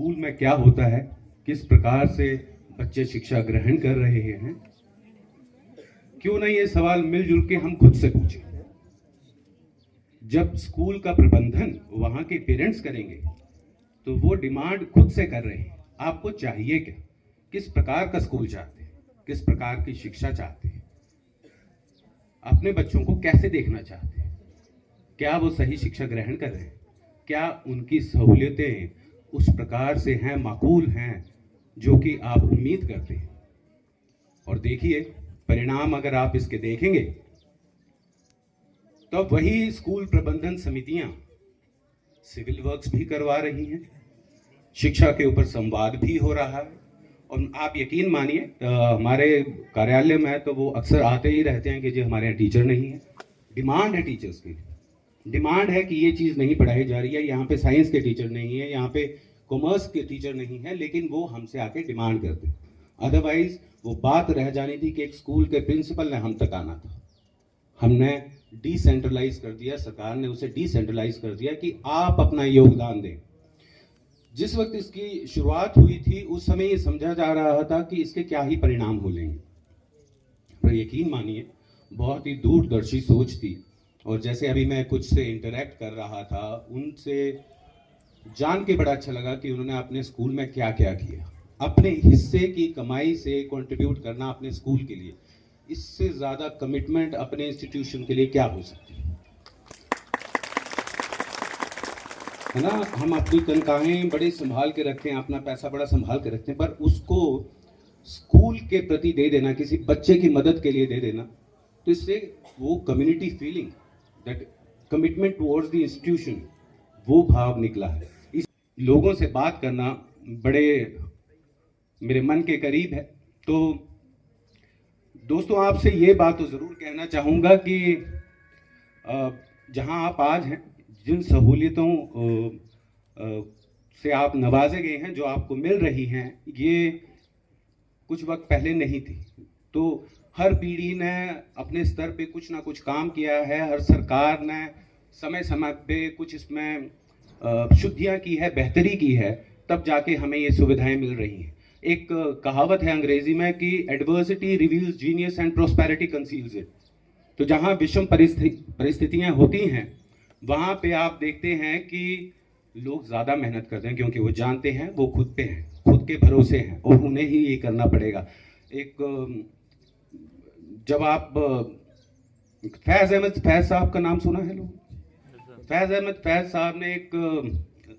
School में क्या होता है, किस प्रकार से बच्चे शिक्षा ग्रहण कर रहे हैं, क्यों ना ये सवाल मिलजुल के हम खुद से पूछें। जब स्कूल का प्रबंधन वहां के पेरेंट्स करेंगे तो वो डिमांड खुद से कर रहे हैं, आपको चाहिए क्या, किस प्रकार का स्कूल चाहते हैं, किस प्रकार की शिक्षा चाहते हैं, अपने बच्चों को कैसे देखना चाहते हैं, क्या वो सही शिक्षा ग्रहण कर रहे हैं, क्या उनकी सहूलियतें उस प्रकार से हैं, माकूल हैं जो कि आप उम्मीद करते हैं। और देखिए परिणाम अगर आप इसके देखेंगे तो वही स्कूल प्रबंधन समितियां सिविल वर्क्स भी करवा रही हैं, शिक्षा के ऊपर संवाद भी हो रहा है। और आप यकीन मानिए हमारे कार्यालय में तो वो अक्सर आते ही रहते हैं कि जी हमारे यहाँ टीचर नहीं है। डिमांड है टीचर्स की, डिमांड है कि ये चीज़ नहीं पढ़ाई जा रही है, यहाँ पे साइंस के टीचर नहीं है, यहाँ पे कॉमर्स के टीचर नहीं है, लेकिन वो हमसे आके डिमांड करते हैं। अदरवाइज वो बात रह जानी थी कि एक स्कूल के प्रिंसिपल ने हम तक आना था। हमने डिसेंट्रलाइज कर दिया, सरकार ने उसे डिसेंट्रलाइज कर दिया कि आप अपना योगदान दें। जिस वक्त इसकी शुरुआत हुई थी उस समय ये समझा जा रहा था कि इसके क्या ही परिणाम हो लेंगे, पर यकीन मानिए बहुत ही दूरदर्शी सोच थी। और जैसे अभी मैं कुछ से इंटरेक्ट कर रहा था, उनसे जान के बड़ा अच्छा लगा कि उन्होंने अपने स्कूल में क्या क्या किया, अपने हिस्से की कमाई से कंट्रीब्यूट करना अपने स्कूल के लिए, इससे ज्यादा कमिटमेंट अपने इंस्टीट्यूशन के लिए क्या हो सकती है ना। हम अपनी तनख्वाहें बड़े संभाल के रखते हैं, अपना पैसा बड़ा संभाल के रखते हैं, पर उसको स्कूल के प्रति दे देना, किसी बच्चे की मदद के लिए दे देना, तो इससे वो community feeling, that commitment towards the institution, वो भाव निकला है। इस लोगों से बात करना बड़े मेरे मन के करीब है। तो दोस्तों आपसे ये बात तो ज़रूर कहना चाहूँगा कि जहाँ आप आज हैं, जिन सहूलियतों से आप नवाजे गए हैं, जो आपको मिल रही हैं, ये कुछ वक्त पहले नहीं थी। तो हर पीढ़ी ने अपने स्तर पे कुछ ना कुछ काम किया है, हर सरकार ने समय समय पे कुछ इसमें शुद्धियाँ की है, बेहतरी की है, तब जाके हमें ये सुविधाएं मिल रही हैं। एक कहावत है अंग्रेजी में कि adversity reveals genius and prosperity conceals it. तो जहाँ विषम परिस्थितियाँ होती हैं वहाँ पे आप देखते हैं कि लोग ज़्यादा मेहनत करते हैं, क्योंकि वो जानते हैं वो खुद पे हैं, खुद के भरोसे हैं और उन्हें ही ये करना पड़ेगा। एक जब आप फैज़ अहमद फैज़ साहब का नाम सुना है लोग? फैज़ अहमद फैज़ साहब ने एक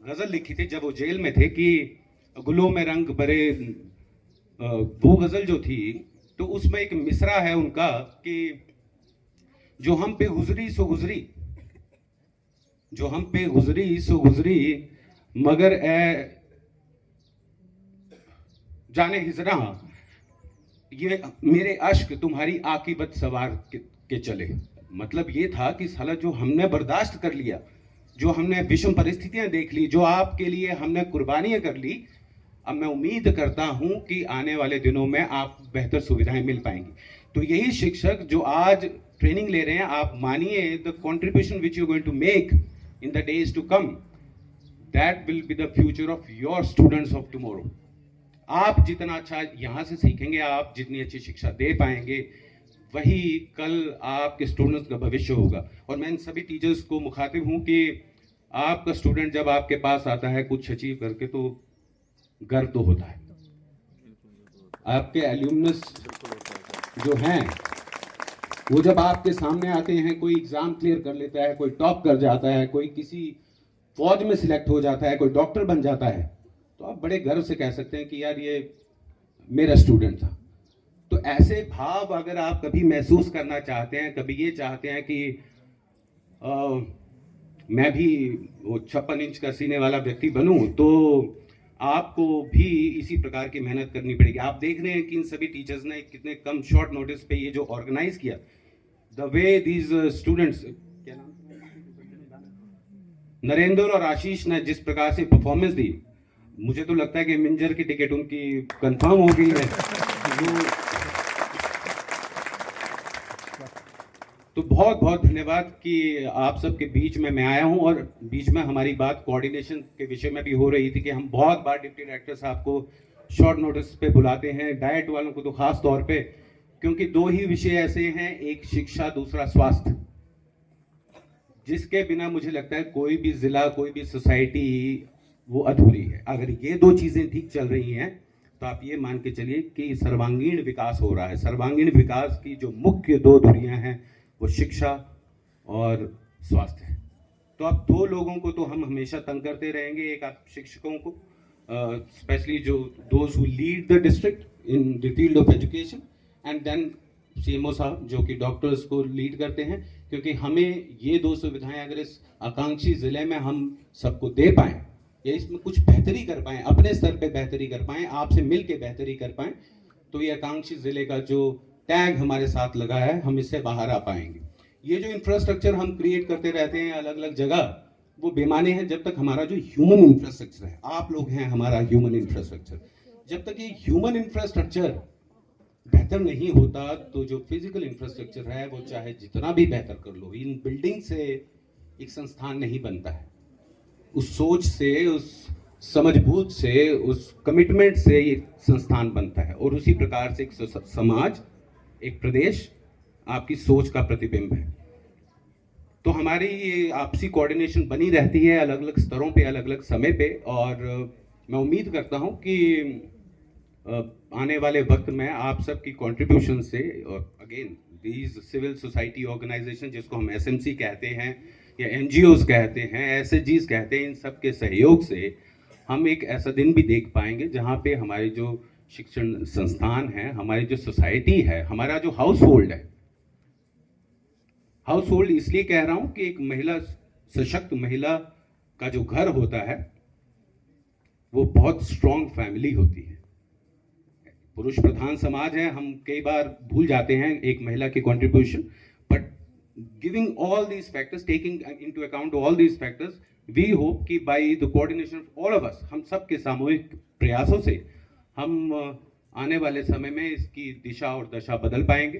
गज़ल लिखी थी जब वो जेल में थे कि गुलों में रंग भरे, वो गज़ल जो थी तो उसमें एक मिसरा है उनका कि जो हम पे गुजरी सो गुजरी, जो हम पे गुजरी सो गुजरी, मगर ए जाने हिजरा, ये मेरे अश्क तुम्हारी आकीबत सवार के चले। मतलब ये था कि साला जो हमने बर्दाश्त कर लिया, जो हमने विषम परिस्थितियां देख ली, जो आपके लिए हमने कुर्बानियां कर ली, अब मैं उम्मीद करता हूं कि आने वाले दिनों में आप बेहतर सुविधाएं मिल पाएंगी। तो यही शिक्षक जो आज ट्रेनिंग ले रहे हैं, आप मानिए the contribution which you going to make in the days to come, that will be the future of your students of tomorrow. आप जितना अच्छा यहाँ से सीखेंगे, आप जितनी अच्छी शिक्षा दे पाएंगे, वही कल आपके स्टूडेंट्स का भविष्य होगा। और मैं इन सभी टीचर्स को मुखातिब हूँ कि आपका स्टूडेंट जब आपके पास आता है कुछ अचीव करके, तो गर्व तो होता है। आपके एल्यूमनस जो हैं वो जब आपके सामने आते हैं, कोई एग्जाम क्लियर कर लेता है, कोई टॉप कर जाता है, कोई किसी फौज में सिलेक्ट हो जाता है, कोई डॉक्टर बन जाता है, तो आप बड़े गर्व से कह सकते हैं कि यार ये मेरा स्टूडेंट था। तो ऐसे भाव अगर आप कभी महसूस करना चाहते हैं, कभी ये चाहते हैं कि मैं भी वो 56 इंच का सीने वाला व्यक्ति बनूं, तो आपको भी इसी प्रकार की मेहनत करनी पड़ेगी। आप देख रहे हैं कि इन सभी टीचर्स ने कितने कम शॉर्ट नोटिस पे ये जो ऑर्गेनाइज किया, द वे दीज स्टूडेंट्स, क्या नाम, नरेंद्र और आशीष ने जिस प्रकार से परफॉर्मेंस दी, मुझे तो लगता है कि मिंजर की टिकट उनकी कंफर्म हो गई है। तो बहुत बहुत धन्यवाद कि आप सबके बीच में मैं आया हूं, और बीच में हमारी बात कोऑर्डिनेशन के विषय में भी हो रही थी कि हम बहुत बार डिप्टी डायरेक्टर साहब को शॉर्ट नोटिस पे बुलाते हैं, डाइट वालों को तो खास तौर पे, क्योंकि दो ही विषय ऐसे हैं, एक शिक्षा, दूसरा स्वास्थ्य, जिसके बिना मुझे लगता है कोई भी जिला, कोई भी सोसाइटी वो अधूरी है। अगर ये दो चीजें ठीक चल रही हैं तो आप ये मान के चलिए कि सर्वांगीण विकास हो रहा है। सर्वांगीण विकास की जो मुख्य दो धुरियां हैं वो शिक्षा और स्वास्थ्य है। तो अब दो लोगों को तो हम हमेशा तंग करते रहेंगे, एक आप शिक्षकों को, स्पेशली जो those who lead the district in the field of education, and then CMO साहब जो कि डॉक्टर्स को लीड करते हैं, क्योंकि हमें ये दो सुविधाएं अगर इस आकांक्षी जिले में हम सबको दे पाएं या इसमें कुछ बेहतरी कर पाएं, अपने स्तर पे बेहतरी कर पाएं, आपसे मिल के बेहतरी कर पाएं, तो ये आकांक्षी जिले का जो टैग हमारे साथ लगा है, हम इससे बाहर आ पाएंगे। ये जो इंफ्रास्ट्रक्चर हम क्रिएट करते रहते हैं अलग अलग जगह, वो बेमाने हैं जब तक हमारा जो ह्यूमन इंफ्रास्ट्रक्चर है, आप लोग हैं हमारा ह्यूमन इंफ्रास्ट्रक्चर, जब तक ये ह्यूमन इंफ्रास्ट्रक्चर बेहतर नहीं होता तो जो फिजिकल इंफ्रास्ट्रक्चर है वो चाहे जितना भी बेहतर कर लो, इन बिल्डिंग से एक संस्थान नहीं बनता है। उस सोच से, उस समझबूझ से, उस कमिटमेंट से एक संस्थान बनता है, और उसी प्रकार से एक समाज, एक प्रदेश आपकी सोच का प्रतिबिंब है। तो हमारी ये आपसी कोऑर्डिनेशन बनी रहती है अलग अलग स्तरों पे, अलग अलग समय पे, और मैं उम्मीद करता हूं कि आने वाले वक्त में आप सबकी कंट्रीब्यूशन से, और again these civil society organisation जिसको हम एसएमसी कहते हैं या एनजीओज कहते हैं, एसएचजीज कहते हैं, इन सब के सहयोग से हम एक ऐसा दिन भी देख पाएंगे जहां पे हमारे जो शिक्षण संस्थान है, हमारी जो सोसाइटी है, हमारा जो हाउस होल्ड है, हाउस होल्ड इसलिए कह रहा हूं कि एक महिला, सशक्त महिला का जो घर होता है वो बहुत स्ट्रॉन्ग फैमिली होती है। पुरुष प्रधान समाज है, हम कई बार भूल जाते हैं एक महिला की contribution, but giving all these factors, taking into account all these factors, we hope कि by the coordination of all of us, हम सब के सामूहिक प्रयासों से हम आने वाले समय में इसकी दिशा और दशा बदल पाएंगे।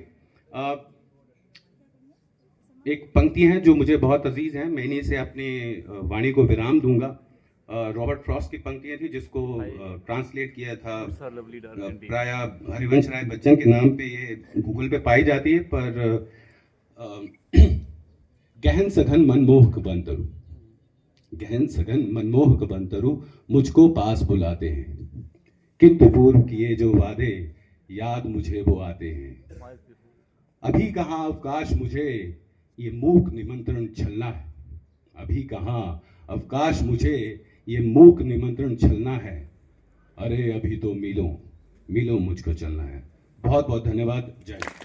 एक पंक्ति है जो मुझे बहुत अजीज है, मैं इन्हीं से अपनी वाणी को विराम दूंगा। रॉबर्ट फ्रॉस्ट की पंक्तियां थी जिसको ट्रांसलेट किया था प्राय हरिवंश राय बच्चन के नाम पे, ये गूगल पे पाई जाती है, पर गहन सघन मनमोहक बंतरु, गहन सघन मनमोहक बंतरु मुझको पास बुलाते हैं, किंतु पूर्व किए जो वादे याद मुझे वो आते हैं। अभी कहाँ अवकाश मुझे ये मूक निमंत्रण छलना है, अभी कहाँ अवकाश मुझे ये मूक निमंत्रण छलना है, अरे अभी तो मिलो मिलो मुझको चलना है। बहुत बहुत धन्यवाद। जय हिंद।